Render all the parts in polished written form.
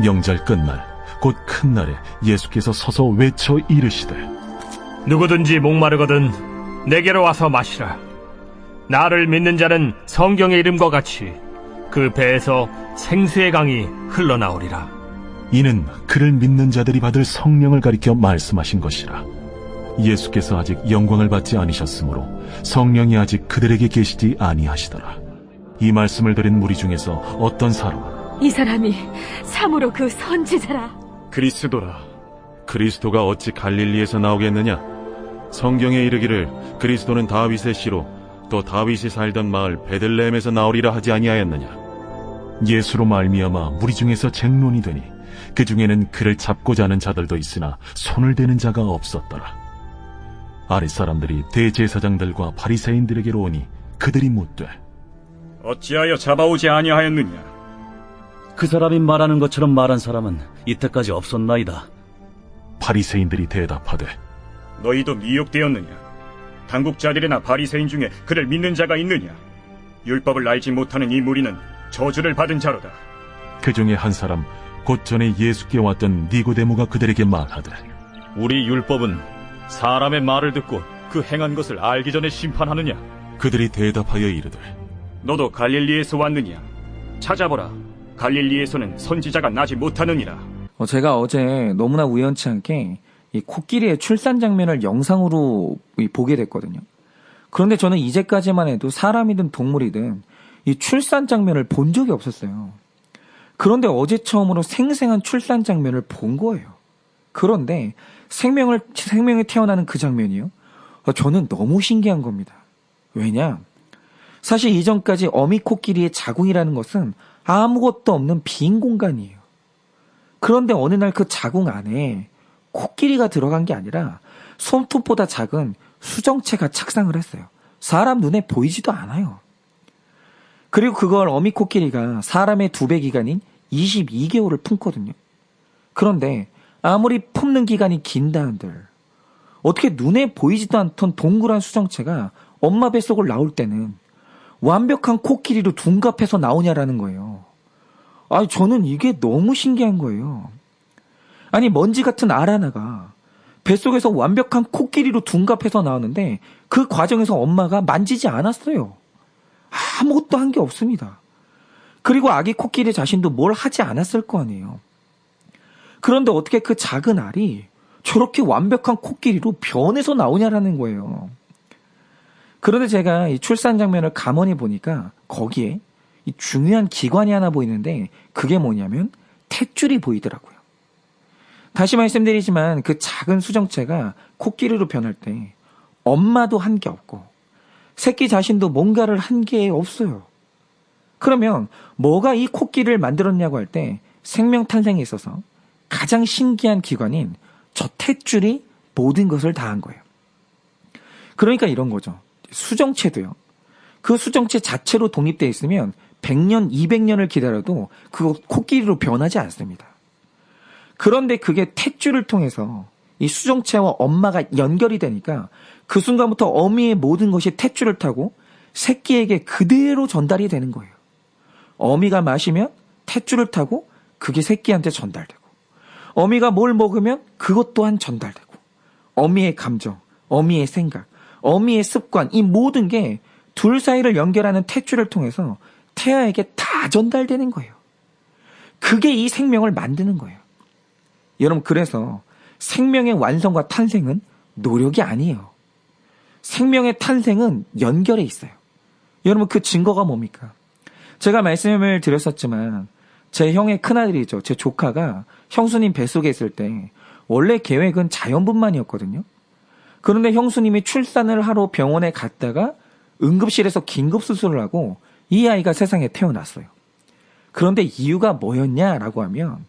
명절 끝날 곧 큰 날에 예수께서 서서 외쳐 이르시되 누구든지 목마르거든 내게로 와서 마시라. 나를 믿는 자는 성경의 이름과 같이 그 배에서 생수의 강이 흘러나오리라. 이는 그를 믿는 자들이 받을 성령을 가리켜 말씀하신 것이라. 예수께서 아직 영광을 받지 않으셨으므로 성령이 아직 그들에게 계시지 아니하시더라. 이 말씀을 들은 무리 중에서 어떤 사람은 이 사람이 참으로 그 선지자라. 그리스도라. 그리스도가 어찌 갈릴리에서 나오겠느냐? 성경에 이르기를 그리스도는 다윗의 씨로 또 다윗이 살던 마을 베들레헴에서 나오리라 하지 아니하였느냐? 예수로 말미암아 무리 중에서 쟁론이 되니 그 중에는 그를 잡고자 하는 자들도 있으나 손을 대는 자가 없었더라. 아랫 사람들이 대제사장들과 바리새인들에게로 오니 그들이 묻되 어찌하여 잡아오지 아니하였느냐? 그 사람이 말하는 것처럼 말한 사람은 이때까지 없었나이다. 바리새인들이 대답하되 너희도 미혹되었느냐? 당국자들이나 바리새인 중에 그를 믿는 자가 있느냐? 율법을 알지 못하는 이 무리는 저주를 받은 자로다. 그 중에 한 사람 곧 전에 예수께 왔던 니고데모가 그들에게 말하되 우리 율법은 사람의 말을 듣고 그 행한 것을 알기 전에 심판하느냐? 그들이 대답하여 이르되 너도 갈릴리에서 왔느냐? 찾아보라. 갈릴리에서는 선지자가 나지 못하느니라. 제가 어제 너무나 우연치 않게 이 코끼리의 출산 장면을 영상으로 보게 됐거든요. 그런데 저는 이제까지만 해도 사람이든 동물이든 이 출산 장면을 본 적이 없었어요. 그런데 어제 처음으로 생생한 출산 장면을 본 거예요. 그런데 생명이 태어나는 그 장면이요. 저는 너무 신기한 겁니다. 왜냐? 사실 이전까지 어미 코끼리의 자궁이라는 것은 아무것도 없는 빈 공간이에요. 그런데 어느 날 그 자궁 안에 코끼리가 들어간 게 아니라 손톱보다 작은 수정체가 착상을 했어요. 사람 눈에 보이지도 않아요. 그리고 그걸 어미 코끼리가 사람의 2배 기간인 22개월을 품거든요. 그런데 아무리 품는 기간이 긴다 한들 어떻게 눈에 보이지도 않던 동그란 수정체가 엄마 뱃속을 나올 때는 완벽한 코끼리로 둔갑해서 나오냐라는 거예요. 저는 이게 너무 신기한 거예요. 아니, 먼지 같은 알 하나가 뱃속에서 완벽한 코끼리로 둔갑해서 나오는데 그 과정에서 엄마가 만지지 않았어요. 아무것도 한 게 없습니다. 그리고 아기 코끼리 자신도 뭘 하지 않았을 거 아니에요. 그런데 어떻게 그 작은 알이 저렇게 완벽한 코끼리로 변해서 나오냐라는 거예요. 그런데 제가 이 출산 장면을 가만히 보니까 거기에 이 중요한 기관이 하나 보이는데 그게 뭐냐면 탯줄이 보이더라고요. 다시 말씀드리지만 그 작은 수정체가 코끼리로 변할 때 엄마도 한 게 없고 새끼 자신도 뭔가를 한 게 없어요. 그러면 뭐가 이 코끼리를 만들었냐고 할 때 생명 탄생에 있어서 가장 신기한 기관인 저 탯줄이 모든 것을 다 한 거예요. 그러니까 이런 거죠. 수정체도요. 그 수정체 자체로 독립되어 있으면 100년, 200년을 기다려도 그거 코끼리로 변하지 않습니다. 그런데 그게 탯줄을 통해서 이 수정체와 엄마가 연결이 되니까 그 순간부터 어미의 모든 것이 탯줄을 타고 새끼에게 그대로 전달이 되는 거예요. 어미가 마시면 탯줄을 타고 그게 새끼한테 전달되고 어미가 뭘 먹으면 그것 또한 전달되고 어미의 감정, 어미의 생각, 어미의 습관 이 모든 게 둘 사이를 연결하는 탯줄을 통해서 태아에게 다 전달되는 거예요. 그게 이 생명을 만드는 거예요. 여러분 그래서 생명의 완성과 탄생은 노력이 아니에요. 생명의 탄생은 연결에 있어요. 여러분 그 증거가 뭡니까? 제가 말씀을 드렸었지만 제 형의 큰아들이죠. 제 조카가 형수님 뱃속에 있을 때 원래 계획은 자연분만이었거든요. 그런데 형수님이 출산을 하러 병원에 갔다가 응급실에서 긴급수술을 하고 이 아이가 세상에 태어났어요. 그런데 이유가 뭐였냐라고 하면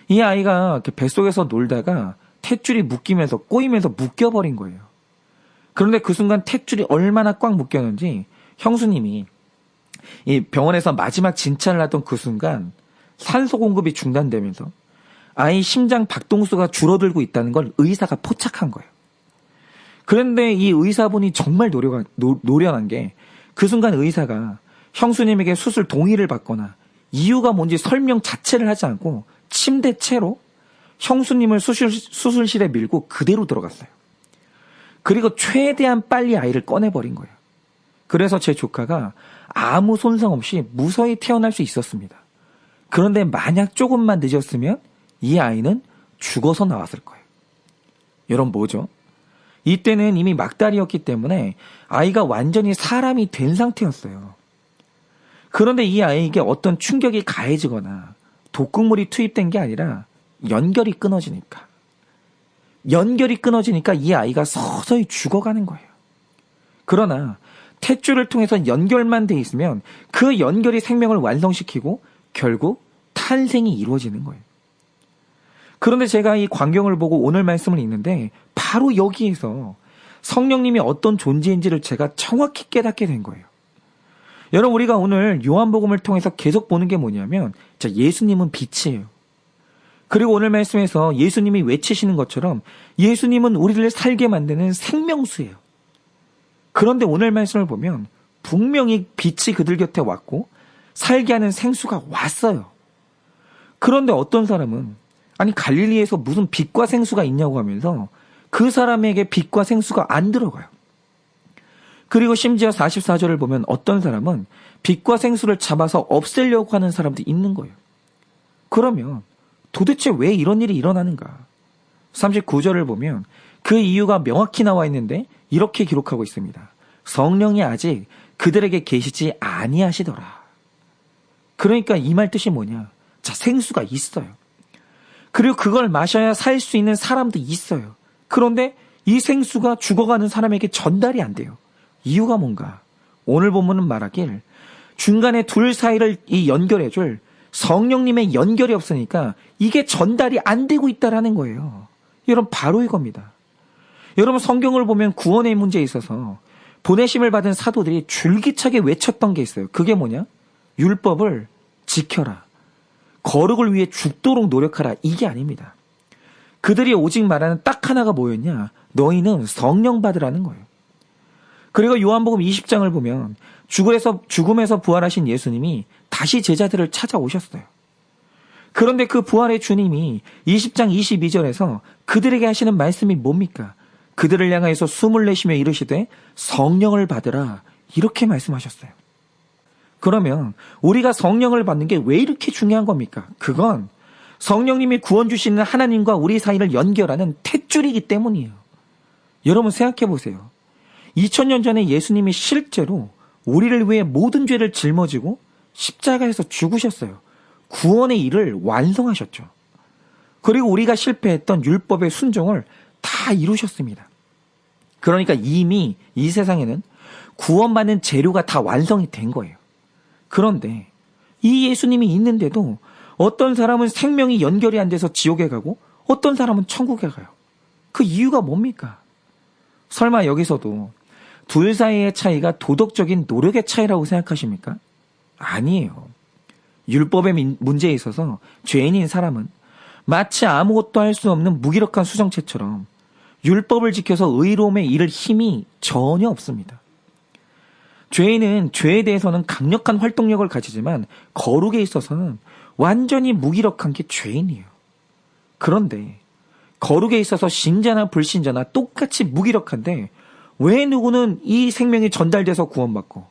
이 아이가 뱃속에서 놀다가 탯줄이 묶이면서 꼬이면서 묶여버린 거예요. 그런데 그 순간 탯줄이 얼마나 꽉 묶였는지 형수님이 이 병원에서 마지막 진찰을 하던 그 순간 산소 공급이 중단되면서 아이 심장 박동수가 줄어들고 있다는 걸 의사가 포착한 거예요. 그런데 이 의사분이 정말 노련한 게 그 순간 의사가 형수님에게 수술 동의를 받거나 이유가 뭔지 설명 자체를 하지 않고 침대 채로 형수님을 수술실에 밀고 그대로 들어갔어요. 그리고 최대한 빨리 아이를 꺼내버린 거예요. 그래서 제 조카가 아무 손상 없이 무사히 태어날 수 있었습니다. 그런데 만약 조금만 늦었으면 이 아이는 죽어서 나왔을 거예요. 여러분 뭐죠? 이때는 이미 막달이었기 때문에 아이가 완전히 사람이 된 상태였어요. 그런데 이 아이에게 어떤 충격이 가해지거나 독극물이 투입된 게 아니라 연결이 끊어지니까 이 아이가 서서히 죽어가는 거예요. 그러나 탯줄을 통해서 연결만 돼 있으면 그 연결이 생명을 완성시키고 결국 탄생이 이루어지는 거예요. 그런데 제가 이 광경을 보고 오늘 말씀을 읽는데 바로 여기에서 성령님이 어떤 존재인지를 제가 정확히 깨닫게 된 거예요. 여러분 우리가 오늘 요한복음을 통해서 계속 보는 게 뭐냐면 예수님은 빛이에요. 그리고 오늘 말씀에서 예수님이 외치시는 것처럼 예수님은 우리를 살게 만드는 생명수예요. 그런데 오늘 말씀을 보면 분명히 빛이 그들 곁에 왔고 살게 하는 생수가 왔어요. 그런데 어떤 사람은 아니 갈릴리에서 무슨 빛과 생수가 있냐고 하면서 그 사람에게 빛과 생수가 안 들어가요. 그리고 심지어 44절을 보면 어떤 사람은 빛과 생수를 잡아서 없애려고 하는 사람도 있는 거예요. 그러면 도대체 왜 이런 일이 일어나는가? 39절을 보면 그 이유가 명확히 나와 있는데 이렇게 기록하고 있습니다. 성령이 아직 그들에게 계시지 아니하시더라. 그러니까 이 말 뜻이 뭐냐? 생수가 있어요. 그리고 그걸 마셔야 살 수 있는 사람도 있어요. 그런데 이 생수가 죽어가는 사람에게 전달이 안 돼요. 이유가 뭔가? 오늘 본문은 말하길 중간에 둘 사이를 연결해줄 성령님의 연결이 없으니까 이게 전달이 안 되고 있다라는 거예요. 여러분 바로 이겁니다. 여러분 성경을 보면 구원의 문제에 있어서 보내심을 받은 사도들이 줄기차게 외쳤던 게 있어요. 그게 뭐냐? 율법을 지켜라. 거룩을 위해 죽도록 노력하라. 이게 아닙니다. 그들이 오직 말하는 딱 하나가 뭐였냐? 너희는 성령 받으라는 거예요. 그리고 요한복음 20장을 보면 죽음에서 부활하신 예수님이 다시 제자들을 찾아오셨어요. 그런데 그 부활의 주님이 20장 22절에서 그들에게 하시는 말씀이 뭡니까? 그들을 향하여서 숨을 내쉬며 이르시되 성령을 받으라. 이렇게 말씀하셨어요. 그러면 우리가 성령을 받는 게 왜 이렇게 중요한 겁니까? 그건 성령님이 구원 주시는 하나님과 우리 사이를 연결하는 탯줄이기 때문이에요. 여러분 생각해 보세요. 2000년 전에 예수님이 실제로 우리를 위해 모든 죄를 짊어지고 십자가에서 죽으셨어요. 구원의 일을 완성하셨죠. 그리고 우리가 실패했던 율법의 순종을 다 이루셨습니다. 그러니까 이미 이 세상에는 구원받는 재료가 다 완성이 된 거예요. 그런데 이 예수님이 있는데도 어떤 사람은 생명이 연결이 안 돼서 지옥에 가고 어떤 사람은 천국에 가요. 그 이유가 뭡니까? 설마 여기서도 둘 사이의 차이가 도덕적인 노력의 차이라고 생각하십니까? 아니에요. 율법의 문제에 있어서 죄인인 사람은 마치 아무것도 할 수 없는 무기력한 수정체처럼 율법을 지켜서 의로움에 이를 힘이 전혀 없습니다. 죄인은 죄에 대해서는 강력한 활동력을 가지지만 거룩에 있어서는 완전히 무기력한 게 죄인이에요. 그런데 거룩에 있어서 신자나 불신자나 똑같이 무기력한데 왜 누구는 이 생명이 전달돼서 구원받고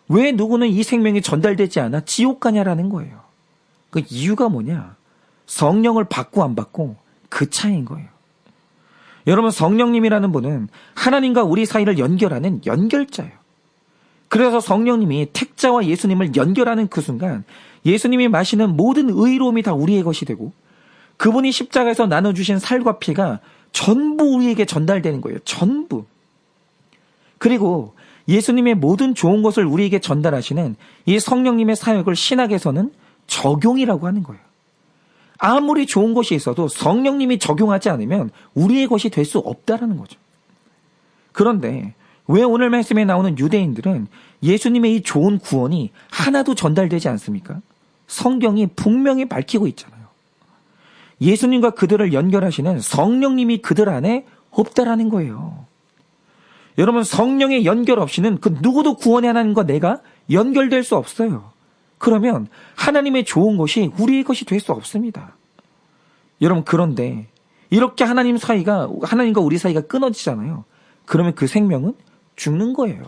왜 누구는 이 생명이 전달되지 않아 지옥 가냐라는 거예요. 그 이유가 뭐냐? 성령을 받고 안 받고 그 차이인 거예요. 여러분 성령님이라는 분은 하나님과 우리 사이를 연결하는 연결자예요. 그래서 성령님이 택자와 예수님을 연결하는 그 순간 예수님이 마시는 모든 의로움이 다 우리의 것이 되고 그분이 십자가에서 나눠주신 살과 피가 전부 우리에게 전달되는 거예요. 전부. 그리고 예수님의 모든 좋은 것을 우리에게 전달하시는 이 성령님의 사역을 신학에서는 적용이라고 하는 거예요. 아무리 좋은 것이 있어도 성령님이 적용하지 않으면 우리의 것이 될 수 없다라는 거죠. 그런데 왜 오늘 말씀에 나오는 유대인들은 예수님의 이 좋은 구원이 하나도 전달되지 않습니까? 성경이 분명히 밝히고 있잖아요. 예수님과 그들을 연결하시는 성령님이 그들 안에 없다라는 거예요. 여러분 성령의 연결 없이는 그 누구도 구원의 하나님과 내가 연결될 수 없어요. 그러면 하나님의 좋은 것이 우리의 것이 될 수 없습니다. 여러분, 그런데 이렇게 하나님과 우리 사이가 끊어지잖아요. 그러면 그 생명은 죽는 거예요.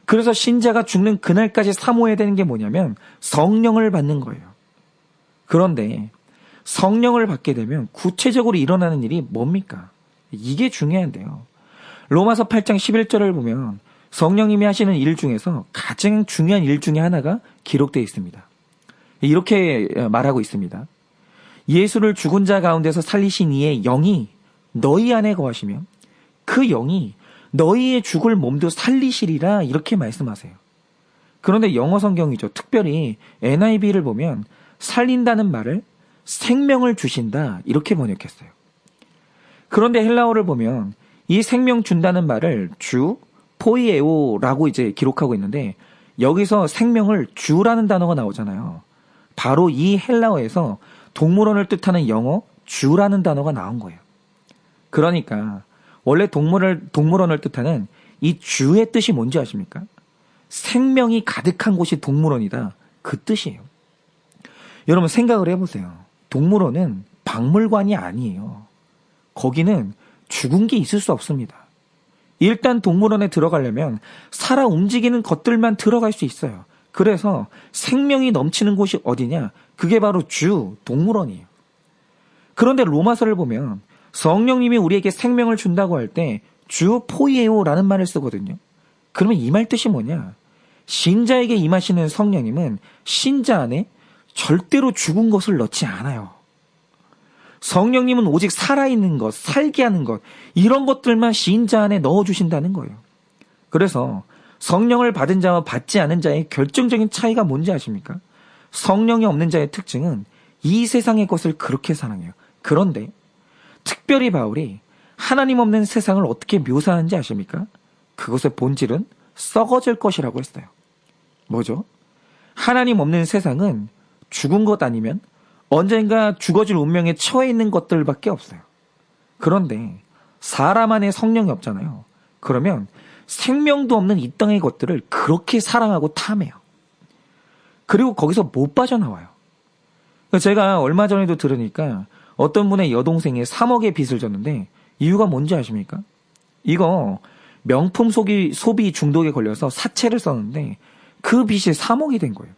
그래서 신자가 죽는 그날까지 사모해야 되는 게 뭐냐면 성령을 받는 거예요. 그런데 성령을 받게 되면 구체적으로 일어나는 일이 뭡니까? 이게 중요한데요. 로마서 8장 11절을 보면 성령님이 하시는 일 중에서 가장 중요한 일 중에 하나가 기록되어 있습니다. 이렇게 말하고 있습니다. 예수를 죽은 자 가운데서 살리신 이의 영이 너희 안에 거하시며 그 영이 너희의 죽을 몸도 살리시리라, 이렇게 말씀하세요. 그런데 영어 성경이죠. 특별히 NIV를 보면 살린다는 말을 생명을 주신다, 이렇게 번역했어요. 그런데 헬라어를 보면 이 생명 준다는 말을 주, 포이에오라고 이제 기록하고 있는데 여기서 생명을 주라는 단어가 나오잖아요. 바로 이 헬라어에서 동물원을 뜻하는 영어 주라는 단어가 나온 거예요. 그러니까 원래 동물원을 뜻하는 이 주의 뜻이 뭔지 아십니까? 생명이 가득한 곳이 동물원이다, 그 뜻이에요. 여러분 생각을 해보세요. 동물원은 박물관이 아니에요. 거기는 죽은 게 있을 수 없습니다. 일단 동물원에 들어가려면 살아 움직이는 것들만 들어갈 수 있어요. 그래서 생명이 넘치는 곳이 어디냐? 그게 바로 동물원이에요. 그런데 로마서를 보면 성령님이 우리에게 생명을 준다고 할 때 주 포이에오라는 말을 쓰거든요. 그러면 이 말 뜻이 뭐냐? 신자에게 임하시는 성령님은 신자 안에 절대로 죽은 것을 넣지 않아요. 성령님은 오직 살아있는 것, 살게 하는 것, 이런 것들만 신자 안에 넣어주신다는 거예요. 그래서 성령을 받은 자와 받지 않은 자의 결정적인 차이가 뭔지 아십니까? 성령이 없는 자의 특징은 이 세상의 것을 그렇게 사랑해요. 그런데 특별히 바울이 하나님 없는 세상을 어떻게 묘사하는지 아십니까? 그것의 본질은 썩어질 것이라고 했어요. 뭐죠? 하나님 없는 세상은 죽은 것 아니면 언젠가 죽어질 운명에 처해 있는 것들밖에 없어요. 그런데 사람 안에 성령이 없잖아요. 그러면 생명도 없는 이 땅의 것들을 그렇게 사랑하고 탐해요. 그리고 거기서 못 빠져나와요. 제가 얼마 전에도 들으니까 어떤 분의 여동생이 3억의 빚을 졌는데 이유가 뭔지 아십니까? 이거 명품 소비 중독에 걸려서 사채를 썼는데 그 빚이 3억이 된 거예요.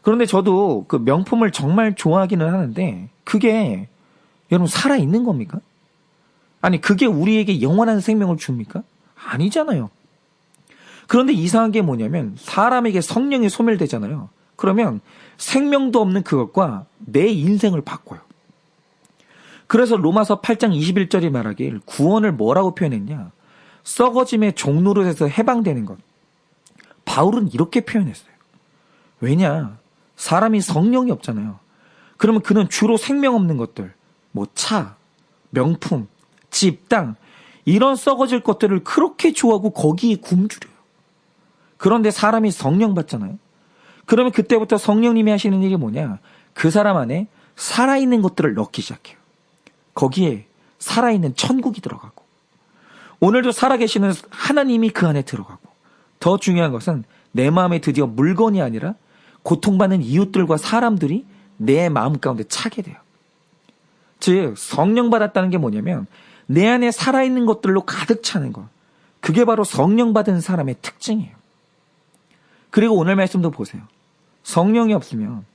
그런데 저도 그 명품을 정말 좋아하기는 하는데 그게 여러분 살아있는 겁니까? 아니 그게 우리에게 영원한 생명을 줍니까? 아니잖아요. 그런데 이상한 게 뭐냐면 사람에게 성령이 소멸되잖아요. 그러면 생명도 없는 그것과 내 인생을 바꿔요. 그래서 로마서 8장 21절이 말하길 구원을 뭐라고 표현했냐? 썩어짐의 종노릇에서 해방되는 것. 바울은 이렇게 표현했어요. 왜냐? 사람이 성령이 없잖아요. 그러면 그는 주로 생명 없는 것들, 뭐 차, 명품, 집, 땅, 이런 썩어질 것들을 그렇게 좋아하고 거기에 굶주려요. 그런데 사람이 성령 받잖아요. 그러면 그때부터 성령님이 하시는 일이 뭐냐? 그 사람 안에 살아있는 것들을 넣기 시작해요. 거기에 살아있는 천국이 들어가고 오늘도 살아계시는 하나님이 그 안에 들어가고 더 중요한 것은 내 마음에 드디어 물건이 아니라 고통받는 이웃들과 사람들이 내 마음 가운데 차게 돼요. 즉 성령 받았다는 게 뭐냐면 내 안에 살아있는 것들로 가득 차는 것. 그게 바로 성령 받은 사람의 특징이에요. 그리고 오늘 말씀도 보세요. 성령이 없으면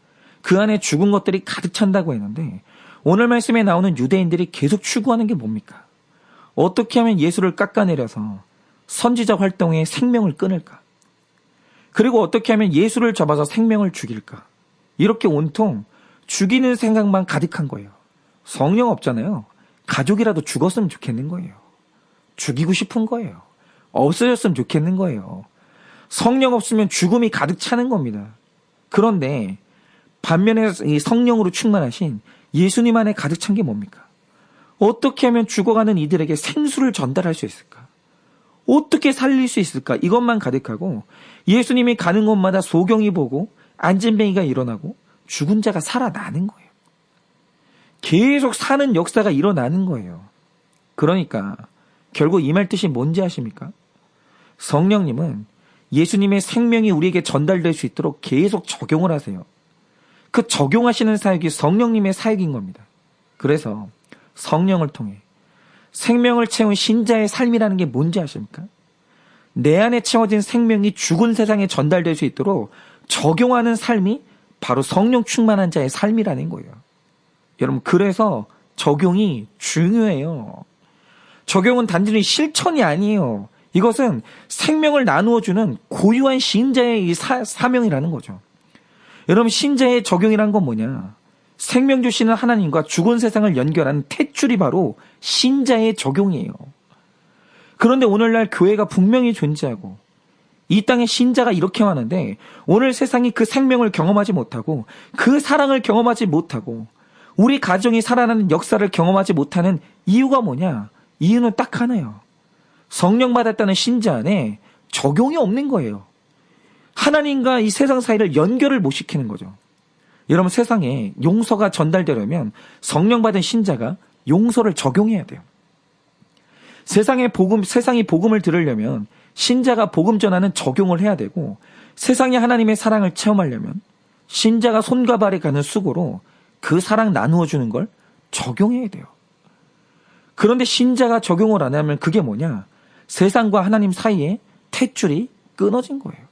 그 안에 죽은 것들이 가득 찬다고 했는데 오늘 말씀에 나오는 유대인들이 계속 추구하는 게 뭡니까? 어떻게 하면 예수를 깎아내려서 선지자 활동에 생명을 끊을까? 그리고 어떻게 하면 예수를 잡아서 생명을 죽일까? 이렇게 온통 죽이는 생각만 가득한 거예요. 성령 없잖아요. 가족이라도 죽었으면 좋겠는 거예요. 죽이고 싶은 거예요. 없어졌으면 좋겠는 거예요. 성령 없으면 죽음이 가득 차는 겁니다. 그런데 반면에 이 성령으로 충만하신 예수님 안에 가득 찬 게 뭡니까? 어떻게 하면 죽어가는 이들에게 생수를 전달할 수 있을까? 어떻게 살릴 수 있을까? 이것만 가득하고 예수님이 가는 곳마다 소경이 보고 안진뱅이가 일어나고 죽은 자가 살아나는 거예요. 계속 사는 역사가 일어나는 거예요. 그러니까 결국 이 말 뜻이 뭔지 아십니까? 성령님은 예수님의 생명이 우리에게 전달될 수 있도록 계속 적용을 하세요. 그 적용하시는 사역이 성령님의 사역인 겁니다. 그래서 성령을 통해 생명을 채운 신자의 삶이라는 게 뭔지 아십니까? 내 안에 채워진 생명이 죽은 세상에 전달될 수 있도록 적용하는 삶이 바로 성령 충만한 자의 삶이라는 거예요. 여러분, 그래서 적용이 중요해요. 적용은 단순히 실천이 아니에요. 이것은 생명을 나누어주는 고유한 신자의 이 사명이라는 거죠. 여러분, 신자의 적용이란 건 뭐냐? 생명 주시는 하나님과 죽은 세상을 연결하는 탯줄이 바로 신자의 적용이에요. 그런데 오늘날 교회가 분명히 존재하고 이 땅에 신자가 이렇게 많은데 오늘 세상이 그 생명을 경험하지 못하고 그 사랑을 경험하지 못하고 우리 가정이 살아나는 역사를 경험하지 못하는 이유가 뭐냐? 이유는 딱 하나예요. 성령 받았다는 신자 안에 적용이 없는 거예요. 하나님과 이 세상 사이를 연결을 못 시키는 거죠. 여러분, 세상에 용서가 전달되려면 성령 받은 신자가 용서를 적용해야 돼요. 세상이 복음을 들으려면 신자가 복음 전하는 적용을 해야 되고, 세상이 하나님의 사랑을 체험하려면 신자가 손과 발에 가는 수고로 그 사랑 나누어 주는 걸 적용해야 돼요. 그런데 신자가 적용을 안 하면 그게 뭐냐? 세상과 하나님 사이에 탯줄이 끊어진 거예요.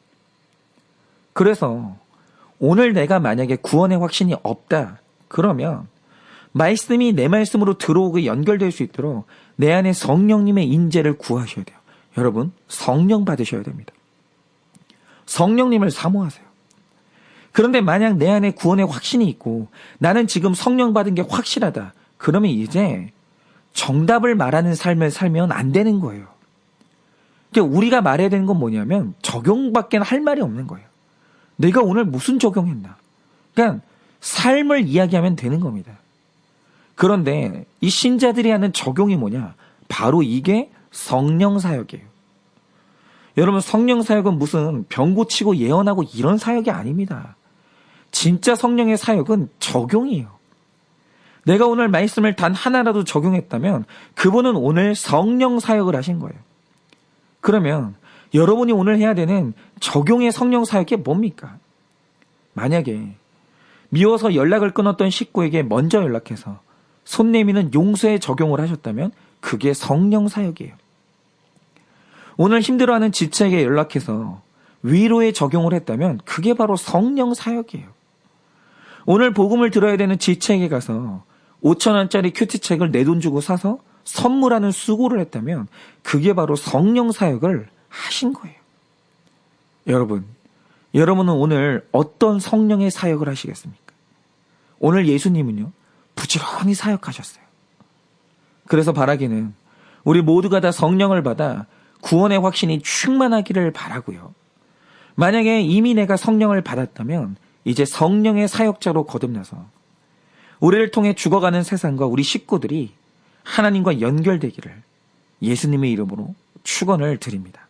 그래서 오늘 내가 만약에 구원의 확신이 없다 그러면 말씀이 내 말씀으로 들어오고 연결될 수 있도록 내 안에 성령님의 인재를 구하셔야 돼요. 여러분, 성령 받으셔야 됩니다. 성령님을 사모하세요. 그런데 만약 내 안에 구원의 확신이 있고 나는 지금 성령 받은 게 확실하다 그러면 이제 정답을 말하는 삶을 살면 안 되는 거예요. 그러니까 우리가 말해야 되는 건 뭐냐면 적용밖에 할 말이 없는 거예요. 내가 오늘 무슨 적용했나? 그러니까 삶을 이야기하면 되는 겁니다. 그런데 이 신자들이 하는 적용이 뭐냐? 바로 이게 성령 사역이에요. 여러분, 성령 사역은 무슨 병 고치고 예언하고 이런 사역이 아닙니다. 진짜 성령의 사역은 적용이에요. 내가 오늘 말씀을 단 하나라도 적용했다면 그분은 오늘 성령 사역을 하신 거예요. 그러면 여러분이 오늘 해야 되는 적용의 성령 사역이 뭡니까? 만약에 미워서 연락을 끊었던 식구에게 먼저 연락해서 손 내미는 용서의 적용을 하셨다면 그게 성령 사역이에요. 오늘 힘들어하는 지체에게 연락해서 위로의 적용을 했다면 그게 바로 성령 사역이에요. 오늘 복음을 들어야 되는 지체에게 가서 5,000원짜리 큐티책을 내 돈 주고 사서 선물하는 수고를 했다면 그게 바로 성령 사역을 하신 거예요. 여러분은 오늘 어떤 성령의 사역을 하시겠습니까? 오늘 예수님은요, 부지런히 사역하셨어요. 그래서 바라기는 우리 모두가 다 성령을 받아 구원의 확신이 충만하기를 바라고요. 만약에 이미 내가 성령을 받았다면 이제 성령의 사역자로 거듭나서 우리를 통해 죽어가는 세상과 우리 식구들이 하나님과 연결되기를 예수님의 이름으로 축원을 드립니다.